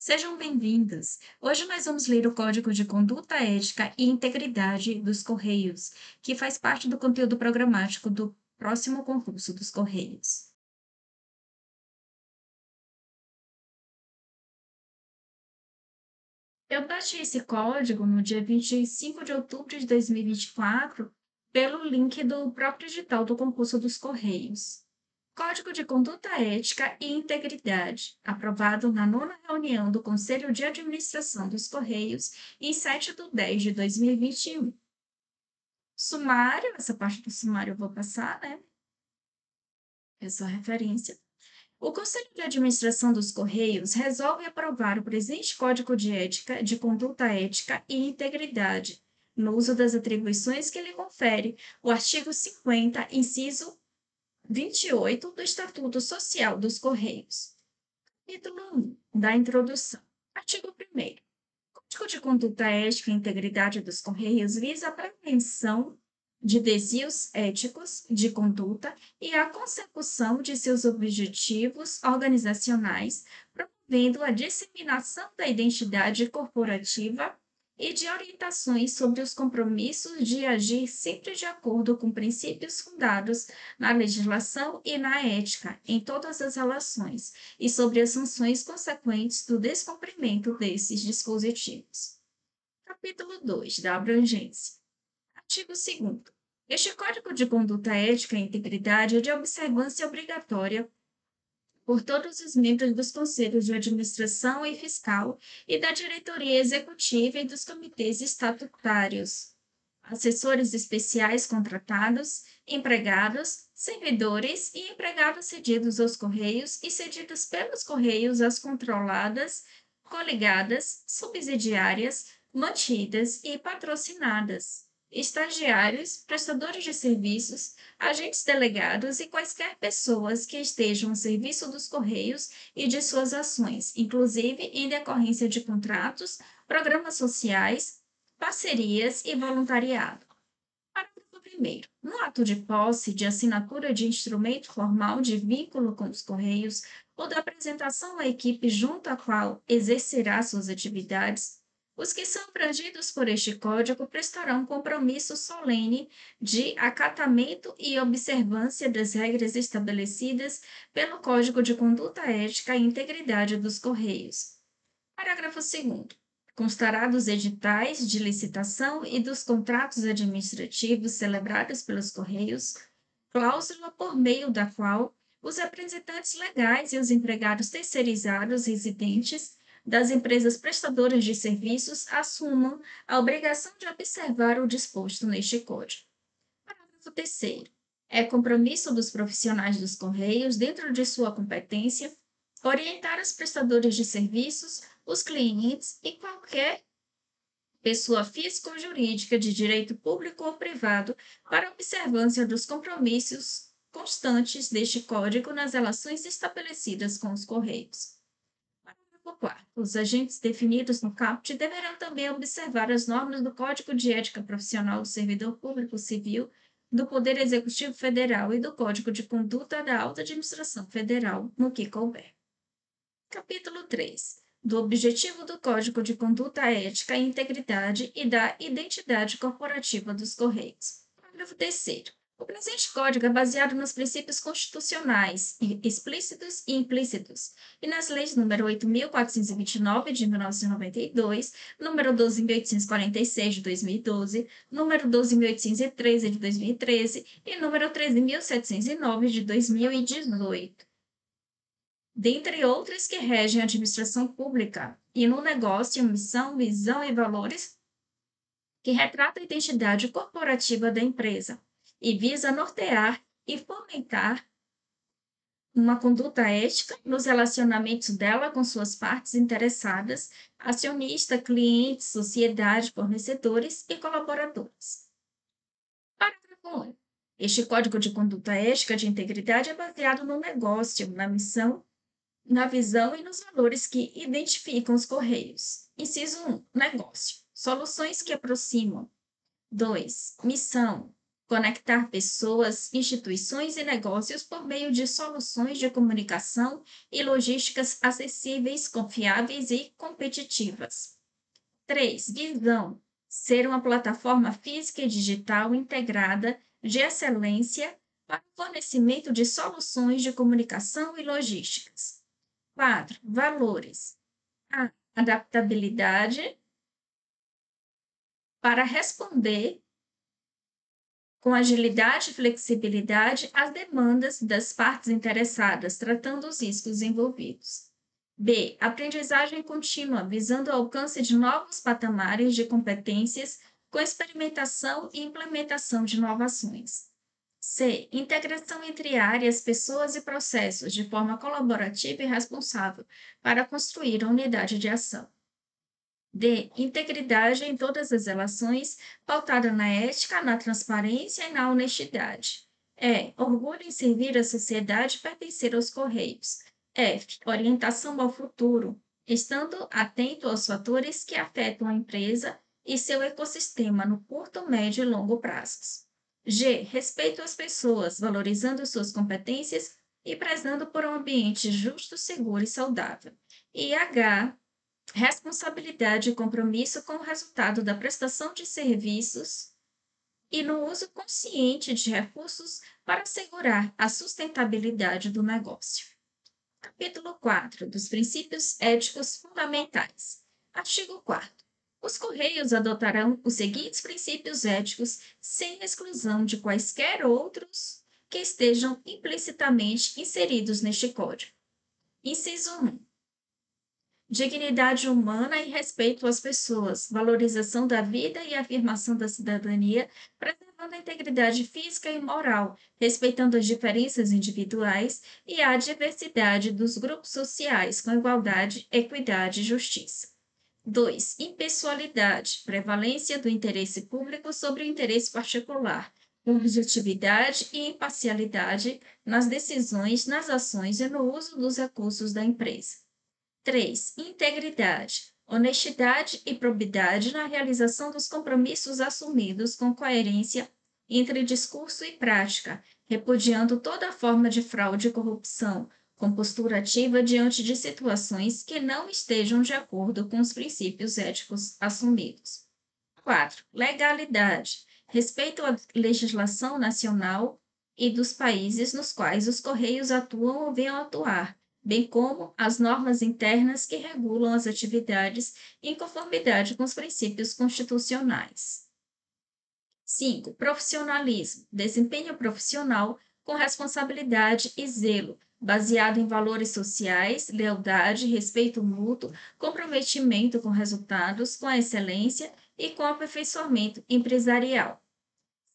Sejam bem-vindas! Hoje nós vamos ler o Código de Conduta Ética e Integridade dos Correios, que faz parte do conteúdo programático do próximo concurso dos Correios. Eu baixei esse código no dia 25 de outubro de 2024 pelo link do próprio edital do concurso dos Correios. Código de Conduta Ética e Integridade, aprovado na nona reunião do Conselho de Administração dos Correios em 7 de 10 de 2021. Sumário, essa parte do sumário eu vou passar, né? É só referência. O Conselho de Administração dos Correios resolve aprovar o presente Código de Ética, de Conduta Ética e Integridade, no uso das atribuições que lhe confere o artigo 50, inciso 28 do Estatuto Social dos Correios. Capítulo 1 da Introdução. Artigo 1º. O Código de Conduta Ética e Integridade dos Correios visa a prevenção de desvios éticos de conduta e a consecução de seus objetivos organizacionais, promovendo a disseminação da identidade corporativa e de orientações sobre os compromissos de agir sempre de acordo com princípios fundados na legislação e na ética em todas as relações, e sobre as sanções consequentes do descumprimento desses dispositivos. Capítulo 2 da abrangência. Artigo 2º. Este Código de Conduta Ética e Integridade é de observância obrigatória por todos os membros dos conselhos de administração e fiscal e da diretoria executiva e dos comitês estatutários, assessores especiais contratados, empregados, servidores e empregados cedidos aos Correios e cedidos pelos Correios às controladas, coligadas, subsidiárias, mantidas e patrocinadas, estagiários, prestadores de serviços, agentes delegados e quaisquer pessoas que estejam ao serviço dos Correios e de suas ações, inclusive em decorrência de contratos, programas sociais, parcerias e voluntariado. Parágrafo 1º. No ato de posse, de assinatura de instrumento formal de vínculo com os Correios ou da apresentação à equipe junto à qual exercerá suas atividades, os que são abrangidos por este Código prestarão compromisso solene de acatamento e observância das regras estabelecidas pelo Código de Conduta Ética e Integridade dos Correios. Parágrafo 2º. Constará dos editais de licitação e dos contratos administrativos celebrados pelos Correios, cláusula por meio da qual os representantes legais e os empregados terceirizados residentes das empresas prestadoras de serviços assumam a obrigação de observar o disposto neste Código. Parágrafo 3º. É compromisso dos profissionais dos Correios, dentro de sua competência, orientar os prestadores de serviços, os clientes e qualquer pessoa física ou jurídica de direito público ou privado para a observância dos compromissos constantes deste Código nas relações estabelecidas com os Correios. Parágrafo 4º. Os agentes definidos no caput deverão também observar as normas do Código de Ética Profissional do Servidor Público Civil, do Poder Executivo Federal e do Código de Conduta da Alta Administração Federal, no que couber. Capítulo 3. Do objetivo do Código de Conduta Ética e Integridade e da identidade corporativa dos Correios. Parágrafo 3º. O presente Código é baseado nos princípios constitucionais, explícitos e implícitos, e nas leis nº 8.429, de 1992, nº 12.846, de 2012, nº 12.813, de 2013 e nº 13.709, de 2018. Dentre outras que regem a administração pública, e no negócio, missão, visão e valores que retrata a identidade corporativa da empresa e visa nortear e fomentar uma conduta ética nos relacionamentos dela com suas partes interessadas, acionista, clientes, sociedade, fornecedores e colaboradores. Parágrafo 1. Este Código de Conduta Ética de Integridade é baseado no negócio, na missão, na visão e nos valores que identificam os Correios. Inciso 1. Negócio. Soluções que aproximam. 2. Missão. conectar pessoas, instituições e negócios por meio de soluções de comunicação e logísticas acessíveis, confiáveis e competitivas. 3. Visão: ser uma plataforma física e digital integrada de excelência para o fornecimento de soluções de comunicação e logísticas. 4. Valores: a adaptabilidade para responder com agilidade e flexibilidade às demandas das partes interessadas, tratando os riscos envolvidos. B. Aprendizagem contínua, visando o alcance de novos patamares de competências com experimentação e implementação de inovações. C. Integração entre áreas, pessoas e processos de forma colaborativa e responsável para construir a unidade de ação. D. Integridade em todas as relações, pautada na ética, na transparência e na honestidade. E. Orgulho em servir a sociedade e pertencer aos Correios. F. Orientação ao futuro, estando atento aos fatores que afetam a empresa e seu ecossistema no curto, médio e longo prazos. G. Respeito às pessoas, valorizando suas competências e prezando por um ambiente justo, seguro e saudável. E H. Responsabilidade e compromisso com o resultado da prestação de serviços e no uso consciente de recursos para assegurar a sustentabilidade do negócio. Capítulo 4 dos Princípios Éticos Fundamentais. Artigo 4º. Os Correios adotarão os seguintes princípios éticos sem exclusão de quaisquer outros que estejam implicitamente inseridos neste Código. Inciso 1. Dignidade humana e respeito às pessoas, valorização da vida e afirmação da cidadania, preservando a integridade física e moral, respeitando as diferenças individuais e a diversidade dos grupos sociais, com igualdade, equidade e justiça. 2. Impessoalidade, prevalência do interesse público sobre o interesse particular, com objetividade e imparcialidade nas decisões, nas ações e no uso dos recursos da empresa. 3. Integridade, honestidade e probidade na realização dos compromissos assumidos com coerência entre discurso e prática, repudiando toda forma de fraude e corrupção, com postura ativa diante de situações que não estejam de acordo com os princípios éticos assumidos. 4. Legalidade, respeito à legislação nacional e dos países nos quais os Correios atuam ou venham atuar, bem como as normas internas que regulam as atividades em conformidade com os princípios constitucionais. 5. Profissionalismo, desempenho profissional com responsabilidade e zelo, baseado em valores sociais, lealdade, respeito mútuo, comprometimento com resultados, com a excelência e com o aperfeiçoamento empresarial.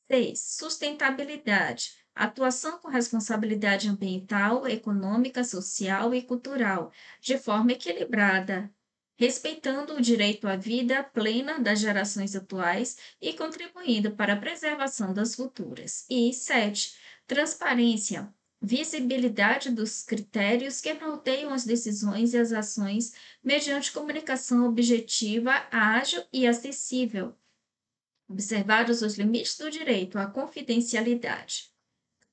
6. Sustentabilidade, atuação com responsabilidade ambiental, econômica, social e cultural, de forma equilibrada, respeitando o direito à vida plena das gerações atuais e contribuindo para a preservação das futuras. E 7. Transparência, visibilidade dos critérios que norteiam as decisões e as ações mediante comunicação objetiva, ágil e acessível, observados os limites do direito à confidencialidade.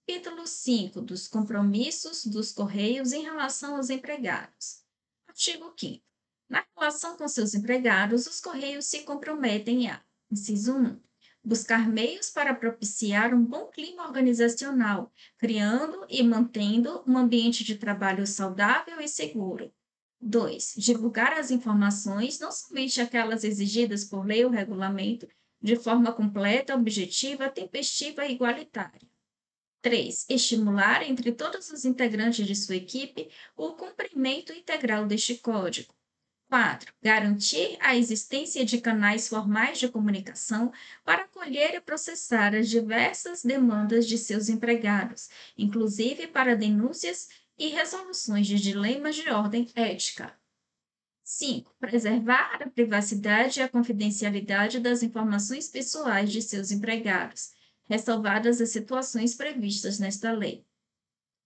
Capítulo 5 dos compromissos dos Correios em relação aos empregados. Artigo 5º. Na relação com seus empregados, os Correios se comprometem a: inciso 1. Buscar meios para propiciar um bom clima organizacional, criando e mantendo um ambiente de trabalho saudável e seguro. 2. Divulgar as informações, não somente aquelas exigidas por lei ou regulamento, de forma completa, objetiva, tempestiva e igualitária. 3. Estimular entre todos os integrantes de sua equipe o cumprimento integral deste código. 4. Garantir a existência de canais formais de comunicação para acolher e processar as diversas demandas de seus empregados, inclusive para denúncias e resoluções de dilemas de ordem ética. 5. Preservar a privacidade e a confidencialidade das informações pessoais de seus empregados, ressalvadas as situações previstas nesta lei.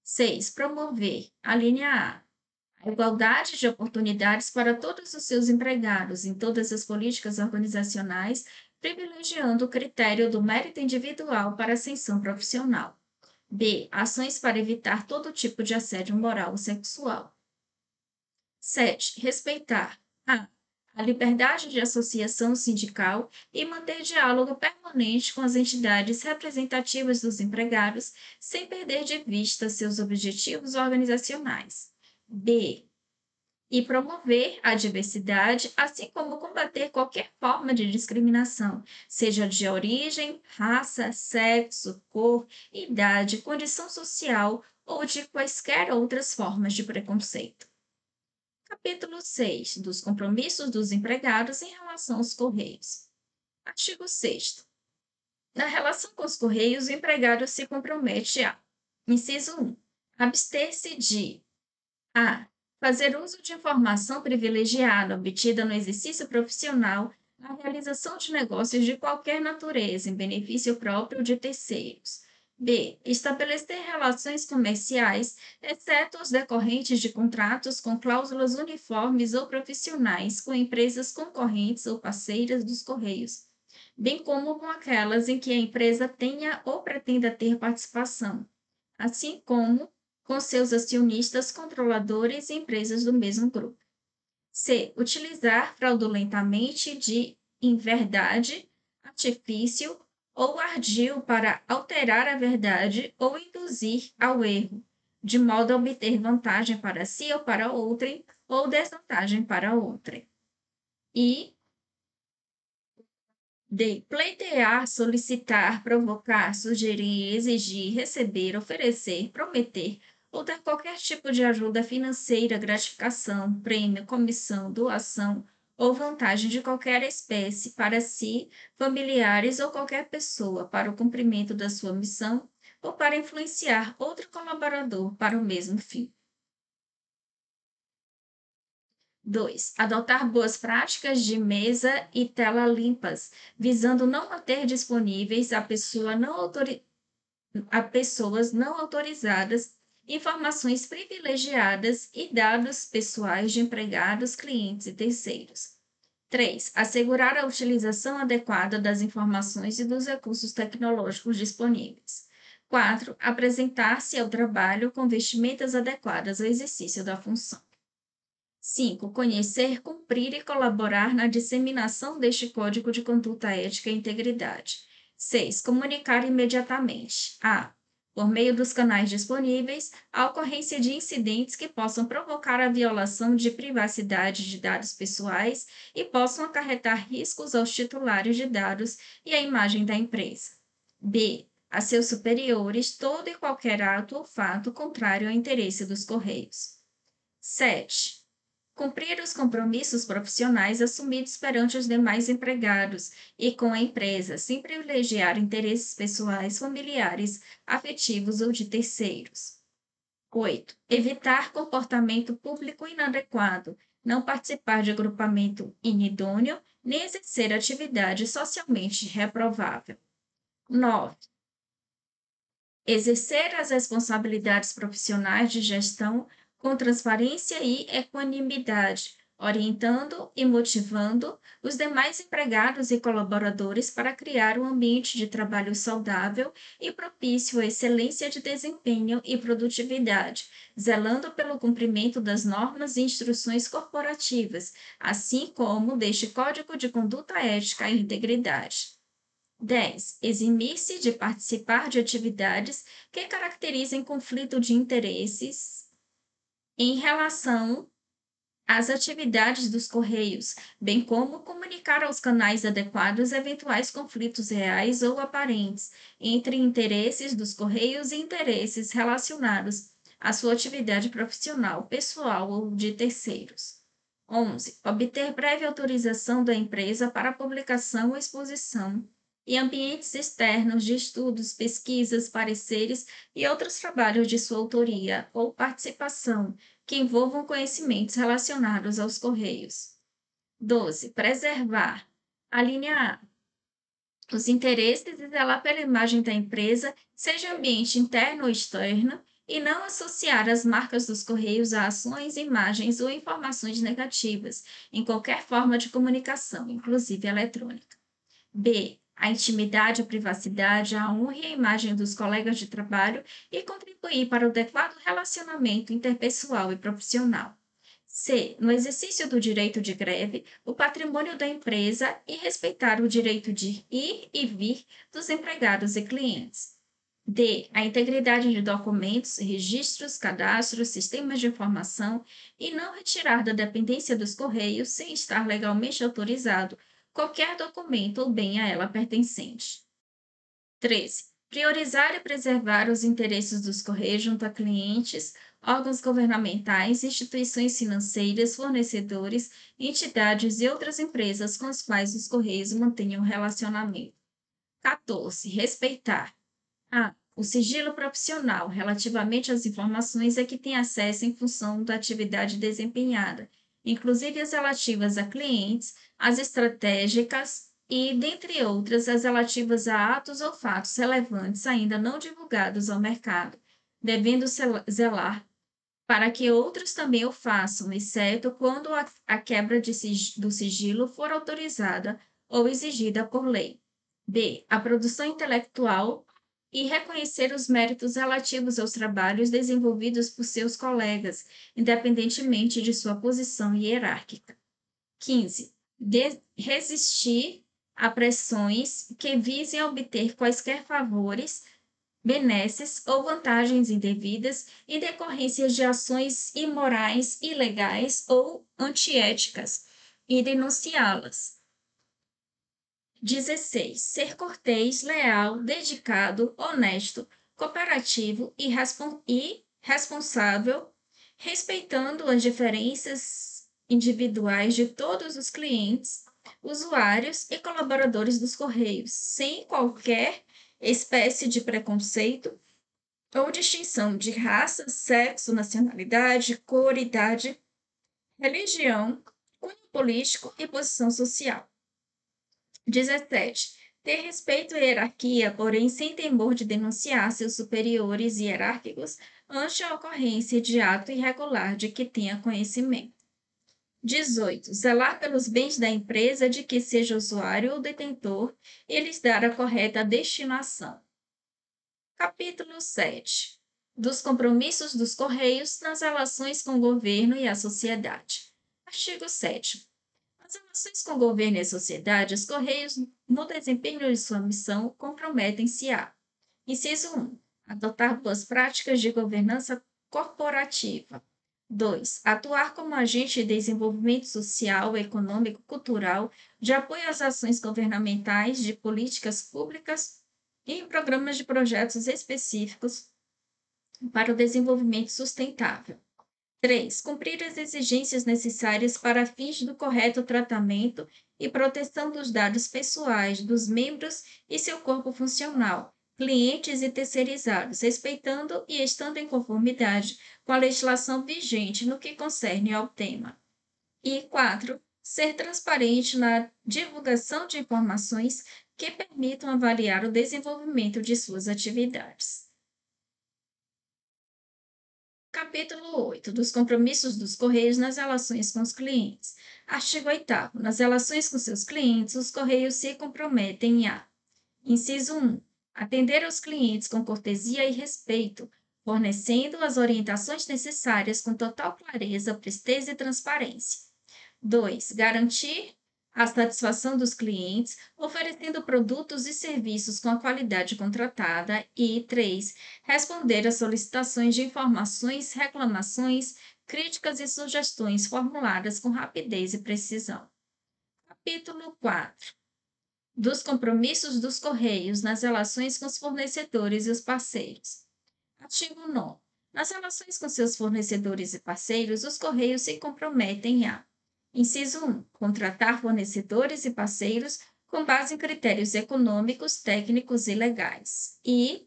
6. Promover, a linha A igualdade de oportunidades para todos os seus empregados em todas as políticas organizacionais, privilegiando o critério do mérito individual para ascensão profissional. B. Ações para evitar todo tipo de assédio moral ou sexual. 7. Respeitar a liberdade de associação sindical e manter diálogo permanente com as entidades representativas dos empregados, sem perder de vista seus objetivos organizacionais. B. E promover a diversidade, assim como combater qualquer forma de discriminação, seja de origem, raça, sexo, cor, idade, condição social ou de quaisquer outras formas de preconceito. Capítulo 6 dos compromissos dos empregados em relação aos Correios. Artigo 6º. Na relação com os Correios, o empregado se compromete a: inciso 1. Abster-se de a. Fazer uso de informação privilegiada obtida no exercício profissional na realização de negócios de qualquer natureza em benefício próprio ou de terceiros. B. Estabelecer relações comerciais, exceto os decorrentes de contratos com cláusulas uniformes ou profissionais com empresas concorrentes ou parceiras dos Correios, bem como com aquelas em que a empresa tenha ou pretenda ter participação, assim como com seus acionistas, controladores e empresas do mesmo grupo. C. Utilizar fraudulentamente de inverdade, artifício ou ardil para alterar a verdade ou induzir ao erro, de modo a obter vantagem para si ou para outrem, ou desvantagem para outrem. E D. Pleitear, solicitar, provocar, sugerir, exigir, receber, oferecer, prometer ou dar qualquer tipo de ajuda financeira, gratificação, prêmio, comissão, doação ou vantagem de qualquer espécie para si, familiares ou qualquer pessoa para o cumprimento da sua missão ou para influenciar outro colaborador para o mesmo fim. 2. Adotar boas práticas de mesa e tela limpas, visando não manter disponíveis a pessoas não autorizadas informações privilegiadas e dados pessoais de empregados, clientes e terceiros. 3. Assegurar a utilização adequada das informações e dos recursos tecnológicos disponíveis. 4. Apresentar-se ao trabalho com vestimentas adequadas ao exercício da função. 5. Conhecer, cumprir e colaborar na disseminação deste Código de Conduta Ética e Integridade. 6. Comunicar imediatamente. A. Por meio dos canais disponíveis, a ocorrência de incidentes que possam provocar a violação de privacidade de dados pessoais e possam acarretar riscos aos titulares de dados e à imagem da empresa. B. A seus superiores todo e qualquer ato ou fato contrário ao interesse dos Correios. 7. Cumprir os compromissos profissionais assumidos perante os demais empregados e com a empresa, sem privilegiar interesses pessoais, familiares, afetivos ou de terceiros. 8. Evitar comportamento público inadequado, não participar de agrupamento inidôneo, nem exercer atividade socialmente reprovável. 9. Exercer as responsabilidades profissionais de gestão com transparência e equanimidade, orientando e motivando os demais empregados e colaboradores para criar um ambiente de trabalho saudável e propício à excelência de desempenho e produtividade, zelando pelo cumprimento das normas e instruções corporativas, assim como deste Código de Conduta Ética e Integridade. 10. Eximir-se de participar de atividades que caracterizem conflito de interesses em relação às atividades dos Correios, bem como comunicar aos canais adequados eventuais conflitos reais ou aparentes entre interesses dos Correios e interesses relacionados à sua atividade profissional, pessoal ou de terceiros. 11. Obter prévia autorização da empresa para publicação ou exposição em ambientes externos de estudos, pesquisas, pareceres e outros trabalhos de sua autoria ou participação que envolvam conhecimentos relacionados aos Correios. 12. Preservar. A linha A. Os interesses e zelar pela imagem da empresa, seja ambiente interno ou externo, e não associar as marcas dos Correios a ações, imagens ou informações negativas em qualquer forma de comunicação, inclusive eletrônica. B. A intimidade, a privacidade, a honra e a imagem dos colegas de trabalho e contribuir para o adequado relacionamento interpessoal e profissional. C. No exercício do direito de greve, o patrimônio da empresa e respeitar o direito de ir e vir dos empregados e clientes. D. A integridade de documentos, registros, cadastros, sistemas de informação e não retirar da dependência dos Correios, sem estar legalmente autorizado, qualquer documento ou bem a ela pertencente. 13. Priorizar e preservar os interesses dos Correios junto a clientes, órgãos governamentais, instituições financeiras, fornecedores, entidades e outras empresas com as quais os Correios mantenham relacionamento. 14. Respeitar. A. O sigilo profissional relativamente às informações a que tem acesso em função da atividade desempenhada, inclusive as relativas a clientes, as estratégicas e, dentre outras, as relativas a atos ou fatos relevantes ainda não divulgados ao mercado, devendo zelar para que outros também o façam, exceto quando a quebra do sigilo for autorizada ou exigida por lei. B. A produção intelectual e reconhecer os méritos relativos aos trabalhos desenvolvidos por seus colegas, independentemente de sua posição hierárquica. 15. Resistir a pressões que visem obter quaisquer favores, benesses ou vantagens indevidas em decorrência de ações imorais, ilegais ou antiéticas e denunciá-las. 16. Ser cortês, leal, dedicado, honesto, cooperativo e responsável, respeitando as diferenças individuais de todos os clientes, usuários e colaboradores dos Correios, sem qualquer espécie de preconceito ou distinção de raça, sexo, nacionalidade, cor, idade, religião, cunho político e posição social. 17. Ter respeito à hierarquia, porém sem temor de denunciar seus superiores hierárquicos ante a ocorrência de ato irregular de que tenha conhecimento. 18. Zelar pelos bens da empresa de que seja usuário ou detentor e lhes dar a correta destinação. Capítulo 7. Dos compromissos dos Correios nas relações com o governo e a sociedade. Artigo 7º. Nas relações com o governo e a sociedade, os Correios, no desempenho de sua missão, comprometem-se a: inciso 1. Adotar boas práticas de governança corporativa. 2. Atuar como agente de desenvolvimento social, econômico, cultural, de apoio às ações governamentais, de políticas públicas e em programas de projetos específicos para o desenvolvimento sustentável. 3. Cumprir as exigências necessárias para fins do correto tratamento e proteção dos dados pessoais dos membros e seu corpo funcional, clientes e terceirizados, respeitando e estando em conformidade com a legislação vigente no que concerne ao tema. E 4. Ser transparente na divulgação de informações que permitam avaliar o desenvolvimento de suas atividades. Capítulo 8. Dos compromissos dos Correios nas relações com os clientes. Artigo 8º. Nas relações com seus clientes, os Correios se comprometem a: inciso 1. Atender aos clientes com cortesia e respeito, fornecendo as orientações necessárias com total clareza, presteza e transparência. 2. Garantir a satisfação dos clientes, oferecendo produtos e serviços com a qualidade contratada. E 3. Responder às solicitações de informações, reclamações, críticas e sugestões formuladas com rapidez e precisão. Capítulo 4. Dos compromissos dos Correios nas relações com os fornecedores e os parceiros. Artigo 9. Nas relações com seus fornecedores e parceiros, os Correios se comprometem a: inciso 1. Contratar fornecedores e parceiros com base em critérios econômicos, técnicos e legais. E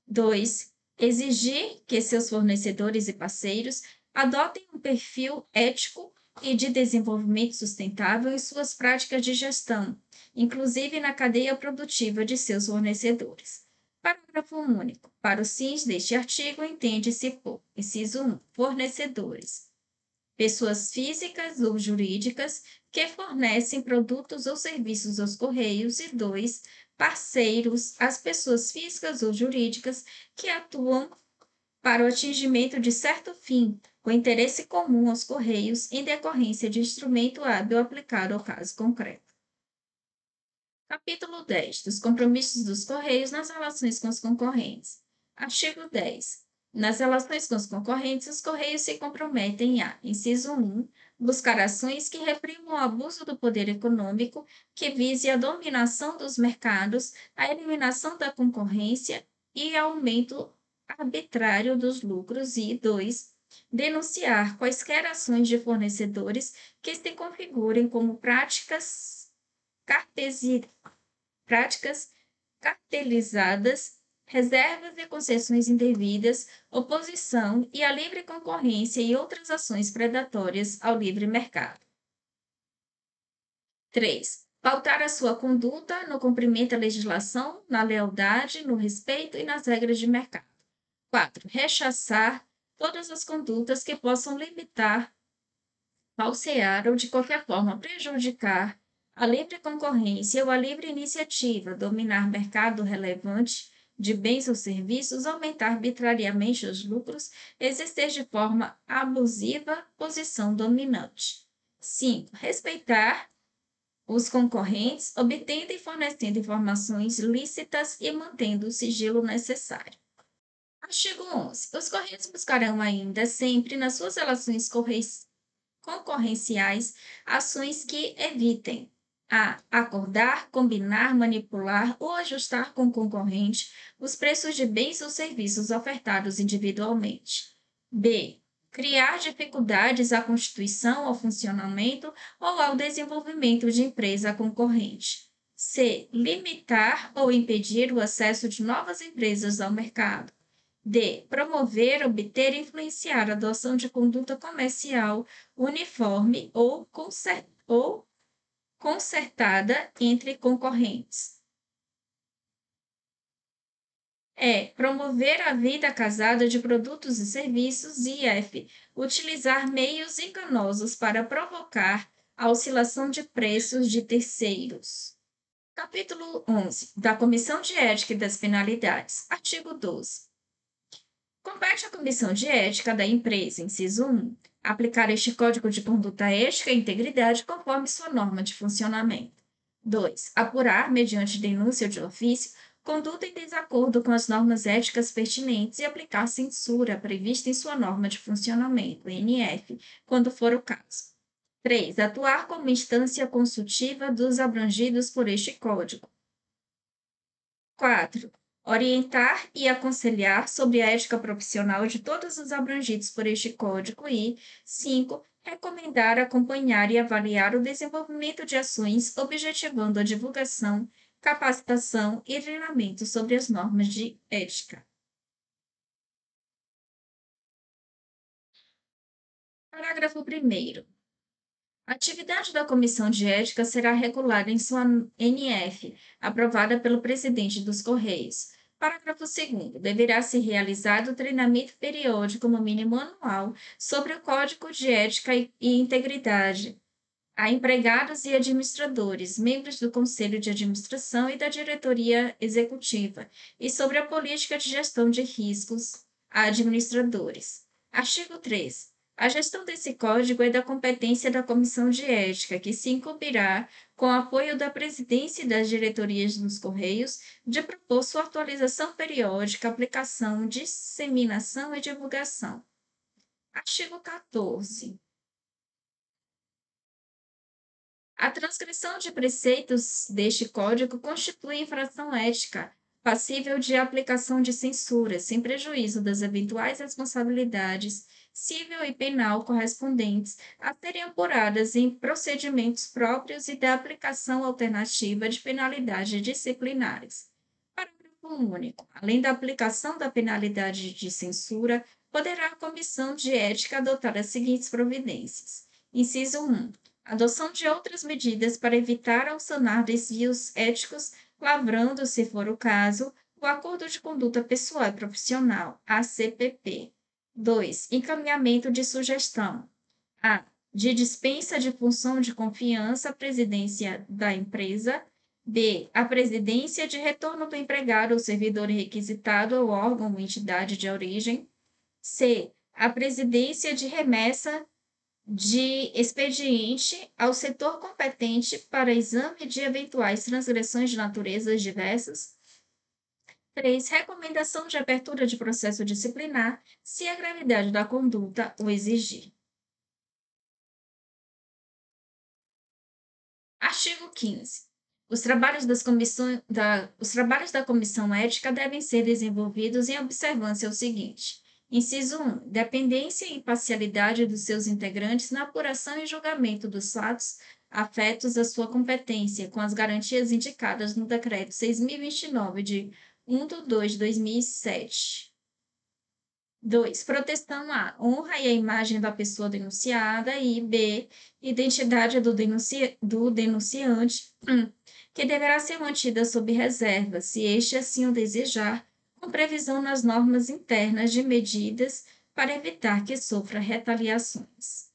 2. Exigir que seus fornecedores e parceiros adotem um perfil ético e de desenvolvimento sustentável em suas práticas de gestão, inclusive na cadeia produtiva de seus fornecedores. Parágrafo único. Para os fins deste artigo, entende-se por: inciso 1. Fornecedores. pessoas físicas ou jurídicas que fornecem produtos ou serviços aos Correios, e 2, parceiros, as pessoas físicas ou jurídicas que atuam para o atingimento de certo fim, com interesse comum aos Correios, em decorrência de instrumento hábil aplicado ao caso concreto. Capítulo 10. Dos compromissos dos Correios nas relações com os concorrentes. Artigo 10. Nas relações com os concorrentes, os Correios se comprometem a, inciso 1, buscar ações que reprimam o abuso do poder econômico, que vise a dominação dos mercados, a eliminação da concorrência e aumento arbitrário dos lucros, e 2, denunciar quaisquer ações de fornecedores que se configurem como práticas cartelizadas, reservas e concessões indevidas, oposição e a livre concorrência e outras ações predatórias ao livre mercado. 3. Pautar a sua conduta no cumprimento da legislação, na lealdade, no respeito e nas regras de mercado. 4. Rechaçar todas as condutas que possam limitar, falsear ou de qualquer forma prejudicar a livre concorrência ou a livre iniciativa, dominar mercado relevante de bens ou serviços, aumentar arbitrariamente os lucros, exercer de forma abusiva posição dominante. 5. Respeitar os concorrentes, obtendo e fornecendo informações lícitas e mantendo o sigilo necessário. Artigo 11. Os Correios buscarão ainda sempre, nas suas relações concorrenciais, ações que evitem a. Acordar, combinar, manipular ou ajustar com o concorrente os preços de bens ou serviços ofertados individualmente. B. Criar dificuldades à constituição, ao funcionamento ou ao desenvolvimento de empresa concorrente. C. Limitar ou impedir o acesso de novas empresas ao mercado. D. Promover, obter e influenciar a adoção de conduta comercial uniforme ou concertada entre concorrentes. Promover a vida casada de produtos e serviços. E F. Utilizar meios enganosos para provocar a oscilação de preços de terceiros. Capítulo 11. Da Comissão de Ética e das Penalidades. Artigo 12. Compete à Comissão de Ética da empresa, inciso 1, aplicar este Código de Conduta Ética e Integridade conforme sua norma de funcionamento. 2. Apurar, mediante denúncia de ofício, conduta em desacordo com as normas éticas pertinentes e aplicar censura prevista em sua norma de funcionamento, NF, quando for o caso. 3. Atuar como instância consultiva dos abrangidos por este Código. 4. Orientar e aconselhar sobre a ética profissional de todos os abrangidos por este Código. E 5. Recomendar, acompanhar e avaliar o desenvolvimento de ações objetivando a divulgação, capacitação e treinamento sobre as normas de ética. Parágrafo 1º. A atividade da Comissão de Ética será regulada em sua NF, aprovada pelo presidente dos Correios. Parágrafo 2º. Deverá ser realizado treinamento periódico, no mínimo anual, sobre o Código de Ética e Integridade a empregados e administradores, membros do Conselho de Administração e da Diretoria Executiva, e sobre a política de gestão de riscos a administradores. Artigo 3. A gestão desse código é da competência da Comissão de Ética, que se incumbirá, com o apoio da presidência e das diretorias dos Correios, de propor sua atualização periódica, aplicação, disseminação e divulgação. Artigo 14. A transgressão de preceitos deste Código constitui infração ética, passível de aplicação de censura, sem prejuízo das eventuais responsabilidades civil e penal correspondentes a serem apuradas em procedimentos próprios e da aplicação alternativa de penalidades disciplinares. Parágrafo único. Além da aplicação da penalidade de censura, poderá a Comissão de Ética adotar as seguintes providências. Inciso 1. Adoção de outras medidas para evitar ou sanar desvios éticos, lavrando, se for o caso, o Acordo de Conduta Pessoal e Profissional, ACPP. 2. Encaminhamento de sugestão. A. De dispensa de função de confiança à presidência da empresa. B. A presidência de retorno do empregado ou servidor requisitado ao órgão ou entidade de origem. C. A presidência de remessa de expediente ao setor competente para exame de eventuais transgressões de naturezas diversas. 3. Recomendação de abertura de processo disciplinar, se a gravidade da conduta o exigir. Artigo 15. Os trabalhos da Comissão Ética devem ser desenvolvidos em observância ao seguinte: inciso 1. Dependência e imparcialidade dos seus integrantes na apuração e julgamento dos fatos afetos à sua competência, com as garantias indicadas no Decreto 6.029, de 1 de 2 de 2007. 2. Proteção à honra e à imagem da pessoa denunciada. E B. Identidade do denunciante, que deverá ser mantida sob reserva, se este assim o desejar, com previsão nas normas internas de medidas para evitar que sofra retaliações.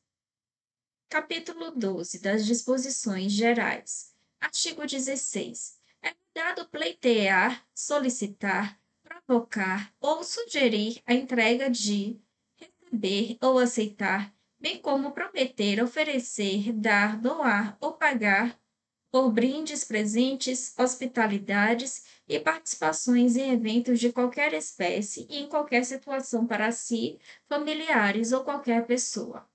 Capítulo 12. Das disposições gerais. Artigo 16. É vedado pleitear, solicitar, provocar ou sugerir a entrega de, receber ou aceitar, bem como prometer, oferecer, dar, doar ou pagar por brindes, presentes, hospitalidades e participações em eventos de qualquer espécie e em qualquer situação para si, familiares ou qualquer pessoa.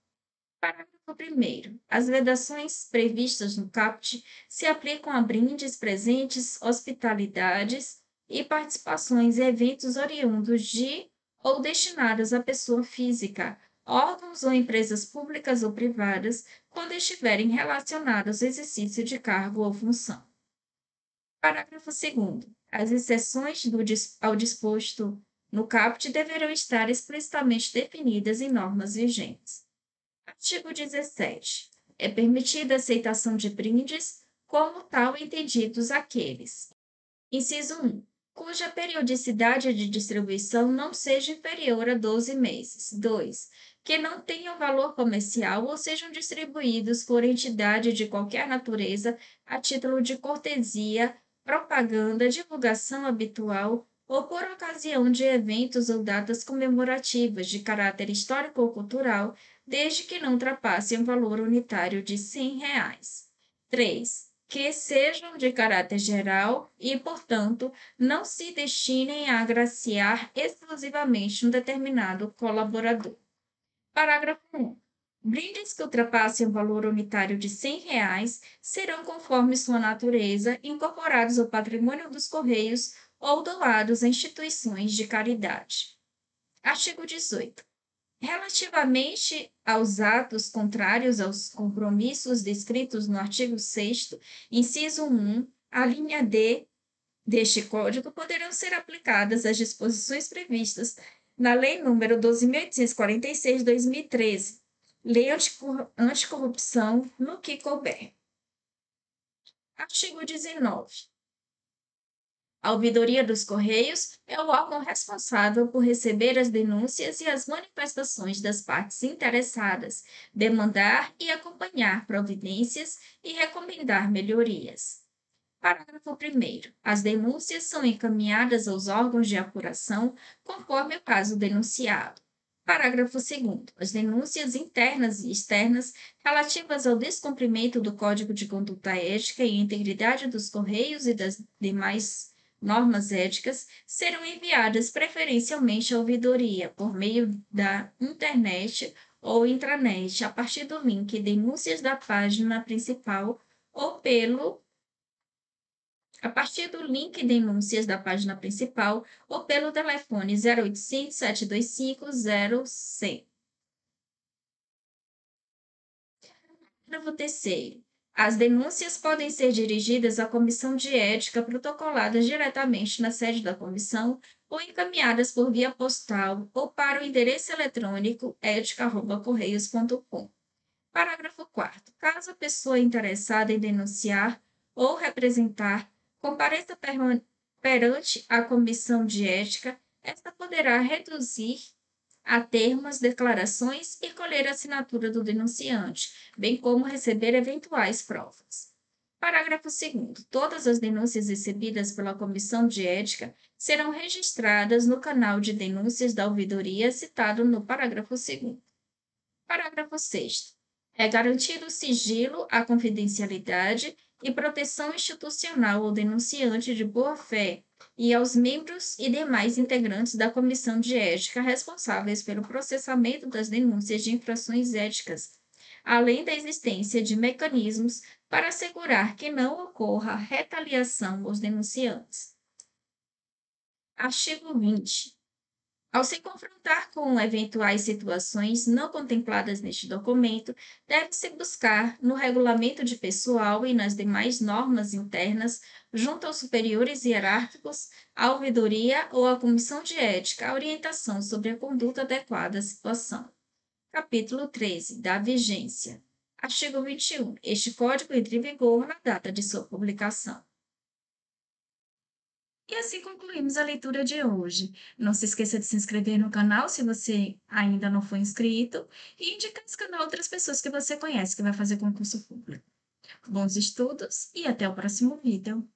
Parágrafo 1º. As vedações previstas no caput se aplicam a brindes, presentes, hospitalidades e participações em eventos oriundos de ou destinados à pessoa física, órgãos ou empresas públicas ou privadas, quando estiverem relacionados ao exercício de cargo ou função. Parágrafo 2º. As exceções ao disposto no caput deverão estar explicitamente definidas em normas vigentes. Artigo 17. É permitida a aceitação de brindes, como tal entendidos aqueles. Inciso 1. Cuja periodicidade de distribuição não seja inferior a 12 meses. 2. Que não tenham valor comercial ou sejam distribuídos por entidade de qualquer natureza a título de cortesia, propaganda, divulgação habitual ou por ocasião de eventos ou datas comemorativas de caráter histórico ou cultural, desde que não ultrapassem o valor unitário de R$ 100. 3. Que sejam de caráter geral e, portanto, não se destinem a agraciar exclusivamente um determinado colaborador. Parágrafo 1. Brindes que ultrapassem o valor unitário de R$ 100 serão, conforme sua natureza, incorporados ao patrimônio dos Correios ou doados a instituições de caridade. Artigo 18. Relativamente aos atos contrários aos compromissos descritos no artigo 6º, inciso 1, a linha D deste Código, poderão ser aplicadas as disposições previstas na Lei nº 12.846, de 2013, Lei Anticorrupção, no que couber. Artigo 19. A Ouvidoria dos Correios é o órgão responsável por receber as denúncias e as manifestações das partes interessadas, demandar e acompanhar providências e recomendar melhorias. Parágrafo 1º. As denúncias são encaminhadas aos órgãos de apuração conforme o caso denunciado. Parágrafo 2º. As denúncias internas e externas relativas ao descumprimento do Código de Conduta Ética e integridade dos Correios e das demais normas éticas serão enviadas preferencialmente à ouvidoria por meio da internet ou intranet, a partir do link Denúncias da página principal ou pelo telefone 0800 725 0100. Parágrafo 3º. As denúncias podem ser dirigidas à Comissão de Ética, protocoladas diretamente na sede da comissão ou encaminhadas por via postal ou para o endereço eletrônico ética@correios.com. Parágrafo 4º. Caso a pessoa interessada em denunciar ou representar compareça perante a Comissão de Ética, esta poderá reduzir a termos, declarações e colher a assinatura do denunciante, bem como receber eventuais provas. Parágrafo 2º. Todas as denúncias recebidas pela Comissão de Ética serão registradas no canal de denúncias da ouvidoria citado no parágrafo 2º. Parágrafo 6º. É garantido o sigilo, a confidencialidade e proteção institucional ao denunciante de boa-fé e aos membros e demais integrantes da Comissão de Ética responsáveis pelo processamento das denúncias de infrações éticas, além da existência de mecanismos para assegurar que não ocorra retaliação aos denunciantes. Artigo 20. Ao se confrontar com eventuais situações não contempladas neste documento, deve-se buscar, no regulamento de pessoal e nas demais normas internas, junto aos superiores hierárquicos, à ouvidoria ou à comissão de ética, a orientação sobre a conduta adequada à situação. Capítulo 13. Da vigência. Artigo 21. Este Código entra em vigor na data de sua publicação. E assim concluímos a leitura de hoje. Não se esqueça de se inscrever no canal se você ainda não foi inscrito e indicar esse canal a outras pessoas que você conhece que vai fazer concurso público. Bons estudos e até o próximo vídeo.